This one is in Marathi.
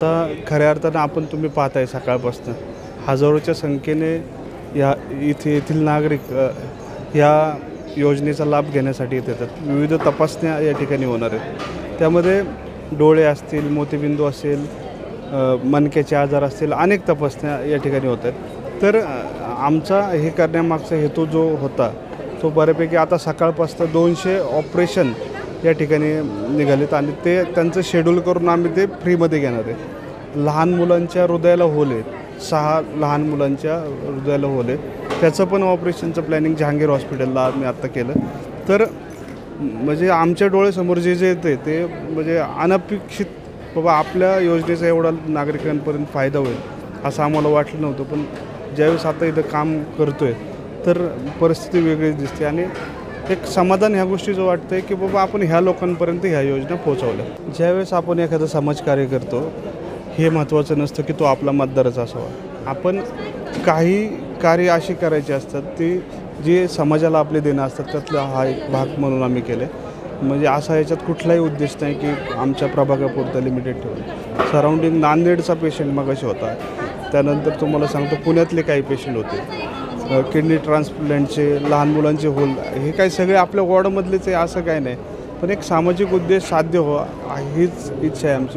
आता खऱ्या अर्थानं तुम्ही पाहताय सकाळपासून हजारोच्या संख्येने येथील नागरिक या योजनेचा लाभ घेण्यासाठी येतात। विविध तपासण्या या ठिकाणी होणार आहेत। त्यामध्ये डोळे असतील, मोतीबिंदू असेल, मणक्याचे आजार असतील, अनेक तपासण्या या ठिकाणी होत आहेत। तर आमचा हे करण्यामागचा हेतू जो होता तो बऱ्यापैकी आता सकाळपासून 200 ऑपरेशन या ठिकाणी निघालेत आणि ते त्यांचं शेड्यूल करून आम्ही ते फ्रीमध्ये घेणार आहे। लहान मुलांच्या हृदयाला होल आहे, 6 लहान मुलांच्या हृदयाला होल आहे, त्याचं पण ऑपरेशनचं प्लॅनिंग जहांगीर हॉस्पिटलला आम्ही आत्ता केलं। तर म्हणजे आमच्या डोळ्यासमोर जे येते ते म्हणजे अनपेक्षित बाबा आपल्या योजनेचा एवढा नागरिकांपर्यंत फायदा होईल असं आम्हाला वाटलं नव्हतं। पण ज्यावेळेस आता इथं काम करतो आहे तर परिस्थिती वेगळीच दिसते आणि एक समाधान ह्या गोष्टीचं वाटतं आहे की बाबा आपण ह्या लोकांपर्यंत ह्या योजना पोहोचवल्या। ज्यावेळेस आपण एखादं समाजकार्य करतो हे महत्त्वाचं नसतं की तो आपला मतदारच असावा। आपण काही कार्य अशी करायची असतात ती जे समाजाला आपले देणं असतात त्यातला हा एक भाग म्हणून आम्ही केलं आहे। म्हणजे असा याच्यात कुठलाही उद्देश नाही की आमच्या प्रभागापुरतं लिमिटेड ठेवलं। सराउंडिंग नांदेडचा पेशंट मगाशी होता, त्यानंतर तुम्हाला सांगतो पुण्यातले काही पेशंट होते, किडनी ट्रान्सप्लांटचे, लहान मुलांचे होल, हे काही सगळे आपल्या वॉर्डमधलेच आहे असं काही नाही। पण एक सामाजिक उद्देश साध्य व्हावा हीच इच्छा आहे आमची।